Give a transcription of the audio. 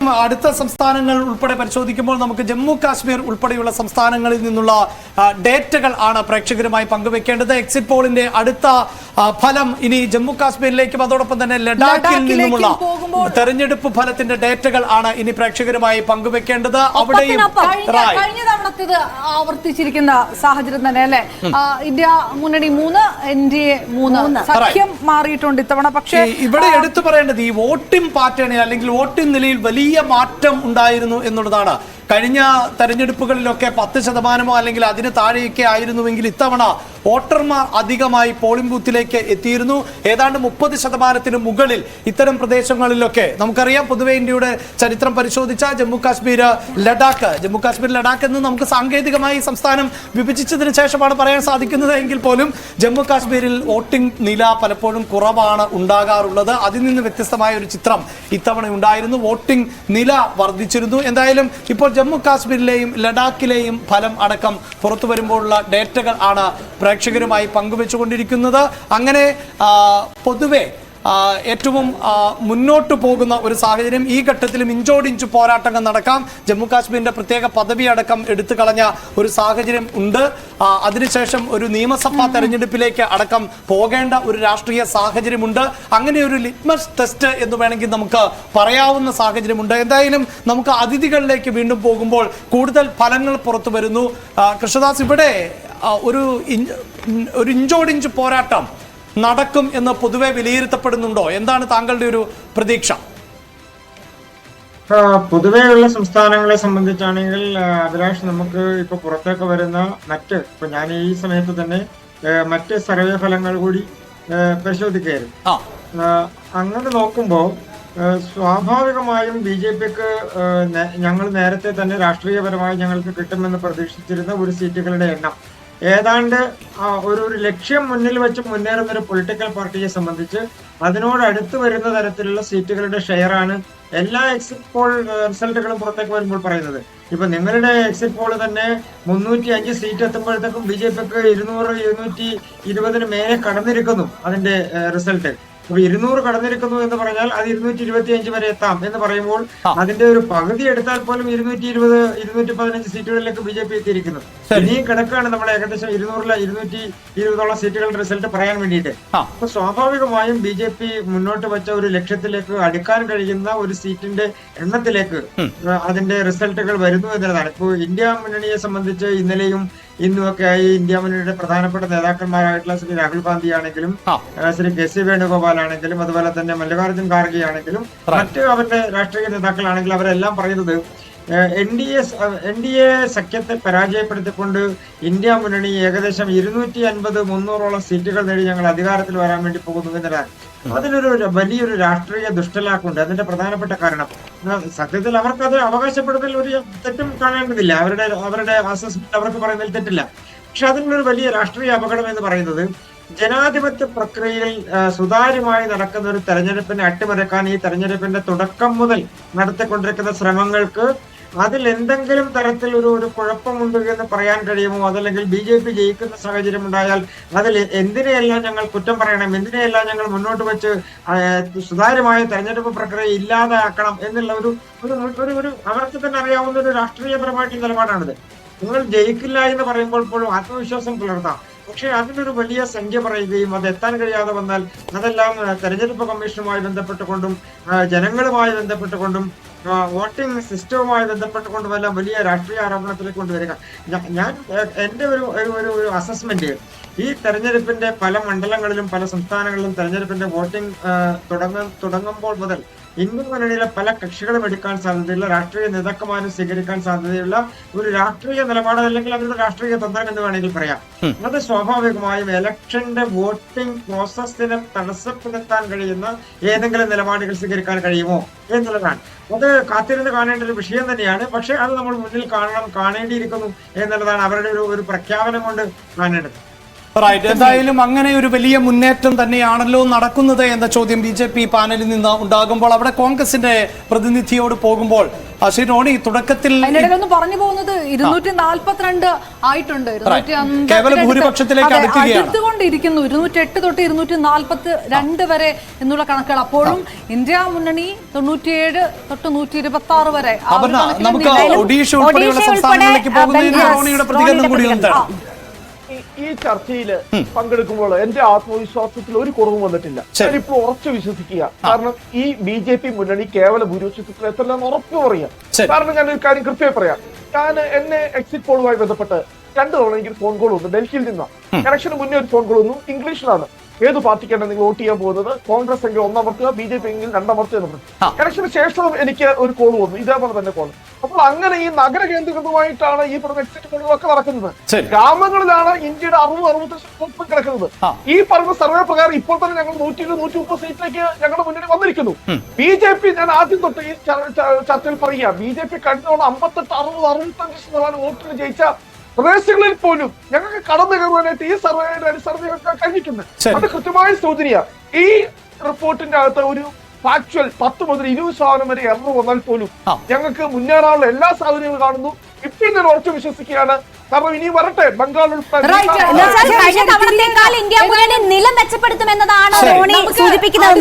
അടുത്ത സംസ്ഥാനങ്ങൾ ഉൾപ്പെടെ പരിശോധിക്കുമ്പോൾ നമുക്ക് ജമ്മു കാശ്മീർ ഉൾപ്പെടെയുള്ള സംസ്ഥാനങ്ങളിൽ നിന്നുള്ള ഡേറ്റകൾ ആണ് പ്രേക്ഷകരുമായി പങ്കുവെക്കേണ്ടത്. എക്സിറ്റ് പോളിന്റെ അടുത്ത ഫലം ഇനി ജമ്മു കാശ്മീരിലേക്കും അതോടൊപ്പം തന്നെ ലഡാക്കിൽ നിന്നുമുള്ള തെരഞ്ഞെടുപ്പ് ഫലത്തിന്റെ ഡേറ്റകൾ ആണ് ഇനി പ്രേക്ഷകരുമായി പങ്കുവെക്കേണ്ടത്. അവിടെയും കഴിഞ്ഞ തവണത്തേത് ആവർത്തിച്ചിരിക്കുന്ന സാഹചര്യം തന്നെ അല്ലെ. ഇന്ത്യ മുന്നണി 3, NDA 3 സഖ്യം മാറിയിട്ടുണ്ട് ഇത്തവണ. പക്ഷേ ഇവിടെ എടുത്തു പറയേണ്ടത് ഈ വോട്ടിംഗ് പാറ്റേണിൽ അല്ലെങ്കിൽ വോട്ടിംഗ് നിലയിൽ വലിയ മാറ്റം ഉണ്ടായിരുന്നു എന്നുള്ളതാണ്. കഴിഞ്ഞ തെരഞ്ഞെടുപ്പുകളിലൊക്കെ 10% അല്ലെങ്കിൽ അതിന് താഴെയൊക്കെ ആയിരുന്നുവെങ്കിൽ ഇത്തവണ വോട്ടർമാർ അധികമായി പോളിംഗ് ബൂത്തിലേക്ക് എത്തിയിരുന്നു. ഏതാണ്ട് 30% മുകളിൽ ഇത്തരം പ്രദേശങ്ങളിലൊക്കെ നമുക്കറിയാം. പൊതുവെ ഇന്ത്യയുടെ ചരിത്രം പരിശോധിച്ചാൽ ജമ്മു കാശ്മീർ ലഡാക്ക് എന്ന് നമുക്ക് സാങ്കേതികമായി സംസ്ഥാനം വിഭജിച്ചതിന് ശേഷമാണ് പറയാൻ സാധിക്കുന്നത് എങ്കിൽ പോലും ജമ്മു കാശ്മീരിൽ വോട്ടിംഗ് നില പലപ്പോഴും കുറവാണ് ഉണ്ടാകാറുള്ളത്. അതിൽ നിന്ന് വ്യത്യസ്തമായ ഒരു ചിത്രം ഇത്തവണ ഉണ്ടായിരുന്നു. വോട്ടിംഗ് നില വർദ്ധിച്ചിരുന്നു. എന്തായാലും ഇപ്പോൾ ജമ്മു കാശ്മീരിലെയും ലഡാക്കിലെയും ഫലം അടക്കം പുറത്തു വരുമ്പോഴുള്ള ഡേറ്റകൾ ആണ് പ്രേക്ഷകരുമായി പങ്കുവെച്ചുകൊണ്ടിരിക്കുന്നത്. അങ്ങനെ പൊതുവെ ഏറ്റവും മുന്നോട്ട് പോകുന്ന ഒരു സാഹചര്യം. ഈ ഘട്ടത്തിലും ഇഞ്ചോടിഞ്ച് പോരാട്ടങ്ങൾ നടക്കാം. ജമ്മു കാശ്മീരിന്റെ പ്രത്യേക പദവി അടക്കം എടുത്തു കളഞ്ഞ ഒരു സാഹചര്യം ഉണ്ട്. അതിനുശേഷം ഒരു നിയമസഭാ തെരഞ്ഞെടുപ്പിലേക്ക് അടക്കം പോകേണ്ട ഒരു രാഷ്ട്രീയ സാഹചര്യമുണ്ട്. അങ്ങനെ ഒരു ലിറ്റ്മസ് ടെസ്റ്റ് എന്ന് വേണമെങ്കിൽ നമുക്ക് പറയാവുന്ന സാഹചര്യമുണ്ട്. എന്തായാലും നമുക്ക് അതിഥികളിലേക്ക് വീണ്ടും പോകുമ്പോൾ കൂടുതൽ ഫലങ്ങൾ പുറത്തു വരുന്നു. കൃഷ്ണദാസ്, ഇവിടെ ഒരു ഇഞ്ചോടിഞ്ച് പോരാട്ടം നടക്കും എന്ന് പൊതുവെ വിലയിരുത്തപ്പെടുന്നുണ്ടോ? എന്താണ് താങ്കളുടെ ഒരു പ്രതീക്ഷ? പൊതുവെയുള്ള സംസ്ഥാനങ്ങളെ സംബന്ധിച്ചാണെങ്കിൽ അഭിലാഷ്, നമുക്ക് ഇപ്പൊ പുറത്തേക്ക് വരുന്ന ഇപ്പൊ ഞാൻ ഈ സമയത്ത് തന്നെ മറ്റ് സർവേ ഫലങ്ങൾ കൂടി പരിശോധിക്കുകയായിരുന്നു. അങ്ങനെ നോക്കുമ്പോൾ സ്വാഭാവികമായും BJPക്ക് ഞങ്ങൾ നേരത്തെ തന്നെ രാഷ്ട്രീയപരമായി ഞങ്ങൾക്ക് കിട്ടുമെന്ന് പ്രതീക്ഷിച്ചിരുന്ന ഒരു സീറ്റുകളുടെ എണ്ണം ഏതാണ്ട് ഒരു ലക്ഷ്യം മുന്നിൽ വെച്ച് മുന്നേറുന്ന ഒരു പൊളിറ്റിക്കൽ പാർട്ടിയെ സംബന്ധിച്ച് അതിനോട് അടുത്ത് വരുന്ന തരത്തിലുള്ള സീറ്റുകളുടെ ഷെയറാണ് എല്ലാ എക്സിറ്റ് പോൾ റിസൾട്ടുകളും പുറത്തേക്ക് വരുമ്പോൾ പറയുന്നത്. ഇപ്പൊ നിങ്ങളുടെ എക്സിറ്റ് പോൾ തന്നെ 305 സീറ്റ് എത്തുമ്പോഴത്തേക്കും BJPക്ക് 200-220 മേലെ കടന്നിരിക്കുന്നു അതിന്റെ റിസൾട്ട്. അപ്പൊ 200 കടന്നിരിക്കുന്നു എന്ന് പറഞ്ഞാൽ അത് 225 വരെ എത്താം എന്ന് പറയുമ്പോൾ അതിന്റെ ഒരു പകുതി എടുത്താൽ പോലും 220-215 സീറ്റുകളിലേക്ക് BJP എത്തിയിരിക്കുന്നു. ഇനിയും കിടക്കാണ് നമ്മൾ ഏകദേശം 200-220 സീറ്റുകളുടെ റിസൾട്ട് പറയാൻ വേണ്ടിയിട്ട്. അപ്പൊ സ്വാഭാവികമായും BJP മുന്നോട്ട് വെച്ച ഒരു ലക്ഷ്യത്തിലേക്ക് അടുക്കാൻ കഴിയുന്ന ഒരു സീറ്റിന്റെ എണ്ണത്തിലേക്ക് അതിന്റെ റിസൾട്ടുകൾ വരുന്നു എന്നുള്ളതാണ്. ഇപ്പൊ ഇന്ത്യ മുന്നണിയെ സംബന്ധിച്ച് ഇന്നലെയും ഇന്നുമൊക്കെ ആയി ഇന്ത്യ മുന്നണിയുടെ പ്രധാനപ്പെട്ട നേതാക്കന്മാരായിട്ടുള്ള ശ്രീ രാഹുൽ ഗാന്ധി ആണെങ്കിലും ശ്രീ KC വേണുഗോപാൽ ആണെങ്കിലും അതുപോലെ തന്നെ മല്ലികാർജ്ജുൻ ഖാർഗെ ആണെങ്കിലും മറ്റ് അവരുടെ രാഷ്ട്രീയ നേതാക്കളാണെങ്കിലും അവരെല്ലാം പറയുന്നത് NDA സഖ്യത്തെ പരാജയപ്പെടുത്തിക്കൊണ്ട് ഇന്ത്യ മുന്നണി ഏകദേശം 250-300ഓളം സീറ്റുകൾ നേടി ഞങ്ങൾ അധികാരത്തിൽ വരാൻ വേണ്ടി പോകുന്നു എന്നതാണ്. അതിലൊരു വലിയൊരു രാഷ്ട്രീയ ദുഷ്ടലാക്കുണ്ട്. അതിന്റെ പ്രധാനപ്പെട്ട കാരണം സത്യത്തിൽ അവർക്കത് അവകാശപ്പെടുന്നതിൽ ഒരു തെറ്റും കാണേണ്ടതില്ല. അവരുടെ അസസ്മെന്റ് അവർക്ക് പറയുന്നതിൽ തെറ്റില്ല. പക്ഷെ അതിനൊരു വലിയ രാഷ്ട്രീയ അപകടം എന്ന് പറയുന്നത് ജനാധിപത്യ പ്രക്രിയയിൽ സുതാര്യമായി നടക്കുന്ന ഒരു തെരഞ്ഞെടുപ്പിനെ അട്ടിമറിക്കാൻ ഈ തെരഞ്ഞെടുപ്പിന്റെ തുടക്കം മുതൽ നടത്തിക്കൊണ്ടിരിക്കുന്ന ശ്രമങ്ങൾക്ക് അതിൽ എന്തെങ്കിലും തരത്തിൽ ഒരു കുഴപ്പമുണ്ട് എന്ന് പറയാൻ കഴിയുമോ? അതല്ലെങ്കിൽ BJP ജയിക്കുന്ന സാഹചര്യം ഉണ്ടായാൽ അതിൽ എന്തിനെയെല്ലാം ഞങ്ങൾ കുറ്റം പറയണം, എന്തിനെയെല്ലാം ഞങ്ങൾ മുന്നോട്ട് വെച്ച് സുതാര്യമായ തെരഞ്ഞെടുപ്പ് പ്രക്രിയ ഇല്ലാതാക്കണം എന്നുള്ള ഒരു അവർക്ക് തന്നെ അറിയാവുന്ന ഒരു രാഷ്ട്രീയപരമായിട്ടുള്ള നിലപാടാണിത്. നിങ്ങൾ ജയിക്കില്ല എന്ന് പറയുമ്പോൾ പോലും ആത്മവിശ്വാസം പുലർത്താം. പക്ഷെ അതിനൊരു വലിയ സംഖ്യ പറയുകയും അത് എത്താൻ കഴിയാതെ വന്നാൽ അതെല്ലാം തെരഞ്ഞെടുപ്പ് കമ്മീഷനുമായി ബന്ധപ്പെട്ടുകൊണ്ടും ജനങ്ങളുമായി ബന്ധപ്പെട്ടുകൊണ്ടും വോട്ടിംഗ് സിസ്റ്റവുമായി ബന്ധപ്പെട്ടുകൊണ്ടുമെല്ലാം വലിയ രാഷ്ട്രീയ ആരോപണത്തിലേക്ക് കൊണ്ടുവരിക. ഞാൻ എന്റെ ഒരു അസസ്മെന്റ് ഈ തെരഞ്ഞെടുപ്പിന്റെ പല മണ്ഡലങ്ങളിലും പല സംസ്ഥാനങ്ങളിലും തെരഞ്ഞെടുപ്പിന്റെ വോട്ടിംഗ് തുടങ്ങുമ്പോൾ മുതൽ ഇന്ത്യൻ മുന്നണിയിലെ പല കക്ഷികളും എടുക്കാൻ സാധ്യതയുള്ള രാഷ്ട്രീയ നേതാക്കന്മാരും സ്വീകരിക്കാൻ സാധ്യതയുള്ള ഒരു രാഷ്ട്രീയ നിലപാട് അല്ലെങ്കിൽ അവരുടെ രാഷ്ട്രീയ തന്ത്രം എന്ന് വേണമെങ്കിൽ പറയാം. അത് സ്വാഭാവികമായും ഇലക്ഷന്റെ വോട്ടിംഗ് പ്രോസസ്സിനെ തടസ്സപ്പെടുത്താൻ കഴിയുന്ന ഏതെങ്കിലും നിലപാടുകൾ സ്വീകരിക്കാൻ കഴിയുമോ എന്നുള്ളതാണ്. അത് കാത്തിരുന്ന് കാണേണ്ട ഒരു വിഷയം തന്നെയാണ്. പക്ഷെ അത് നമ്മൾ മുന്നിൽ കാണേണ്ടിയിരിക്കുന്നു എന്നുള്ളതാണ് അവരുടെ ഒരു പ്രഖ്യാപനം കൊണ്ട് കാണേണ്ടത്. റൈറ്റ്. എന്തായാലും അങ്ങനെ ഒരു വലിയ മുന്നേറ്റം തന്നെയാണല്ലോ നടക്കുന്നത് എന്ന ചോദ്യം BJP പാനലിൽ നിന്ന് ഉണ്ടാകുമ്പോൾ അവിടെ കോൺഗ്രസിന്റെ പ്രതിനിധിയോട് പോകുമ്പോൾ ശ്രീ റോണി തുടക്കത്തിൽ പറഞ്ഞു പോകുന്നത് 242 ആയിട്ടുണ്ട്. കേവല ഭൂരിപക്ഷത്തിലേക്ക് അടുത്തുകൊണ്ടിരിക്കുന്നു. 208 തൊട്ട് 242 വരെ എന്നുള്ള കണക്കുകൾ. അപ്പോഴും ഇന്ത്യ മുന്നണി 97 തൊട്ട് 126 വരെ. നമുക്ക് ഒഡീഷ ഉൾപ്പെടെയുള്ള സംസ്ഥാനങ്ങളിലേക്ക് പോകുന്നതിന് റോണിയുടെ പ്രതികരണം കൂടി ഉണ്ട്. ഈ ചർച്ചയിൽ പങ്കെടുക്കുമ്പോൾ എന്റെ ആത്മവിശ്വാസത്തിൽ ഒരു കുറവും വന്നിട്ടില്ല. ഞാനിപ്പോൾ ഉറച്ചു വിശ്വസിക്കുക. കാരണം ഈ BJP മുന്നണി കേവല ഭൂരിപക്ഷത്തിൽ എത്രയെന്ന് ഉറപ്പ് പറയാം. കാരണം ഞാൻ ഒരു കാര്യം കൃത്യമായി പറയാം. എന്നെ എക്സിറ്റ് പോളുമായി ബന്ധപ്പെട്ട് 2 തവണ എനിക്ക് ഫോൺ കോൾ വന്നു ഡൽഹിയിൽ നിന്നാണ്. ഇലക്ഷന് മുന്നേ ഒരു ഫോൺ കോൾ വന്നു. ഇംഗ്ലീഷിലാണ്. ഏത് പാർട്ടിക്കാണ് നിങ്ങൾ വോട്ട് ചെയ്യാൻ പോകുന്നത്? കോൺഗ്രസ് എങ്കിൽ 1 അമർത്തുക, BJP എങ്കിൽ 2 അമർത്തുക എന്ന് പറഞ്ഞു. ഇലക്ഷന് ശേഷം എനിക്ക് ഒരു കോൾ വന്നു, ഇതേപോലെ തന്നെ കോൾ. അപ്പോൾ അങ്ങനെ ഈ നഗര കേന്ദ്രീകൃതമായിട്ടാണ് ഈ പറഞ്ഞ എക്സിറ്റ് പോളുകളൊക്കെ നടക്കുന്നത്. ഗ്രാമങ്ങളിലാണ് ഇന്ത്യയുടെ 60-65% കിടക്കുന്നത്. ഈ പറഞ്ഞ സർവേ പ്രകാരം ഇപ്പോൾ തന്നെ ഞങ്ങൾ 120-130 സീറ്റിലേക്ക് ഞങ്ങളുടെ മുന്നിൽ വന്നിരിക്കുന്നു. BJP ഞാൻ ആദ്യം തൊട്ട് ഈ ചർച്ചയിൽ പറയുക, BJP കഴിഞ്ഞ തവണ 58-60-65% വോട്ടിന് ജയിച്ച പ്രദേശങ്ങളിൽ പോലും ഞങ്ങൾക്ക് കടന്നു കയറുവാനായിട്ട് ഈ സർവേയുടെ അടിസ്ഥാനത്തിൽ കഴിഞ്ഞിട്ടുണ്ട്. അത് കൃത്യമായ സൂചനയാണ്. ഈ റിപ്പോർട്ടിന്റെ അകത്ത് ഒരു ഫാക്ച്വൽ 10 മുതൽ 20% വരെ എറർ വന്നാൽ പോലും ഞങ്ങൾക്ക് മുന്നേറാനുള്ള എല്ലാ സാഹചര്യങ്ങളും കാണുന്നു. ഇപ്പോഴും ഞാൻ ഉറച്ചു വിശ്വസിക്കുകയാണ്. കാരണം ഇനി വരട്ടെ, ബംഗാൾ ഉൾപ്പെടെ ഇന്ത്യ മുന്നണി നില മെച്ചപ്പെടുത്തുമെന്നതാണ് സൂചിപ്പിക്കുന്നത്.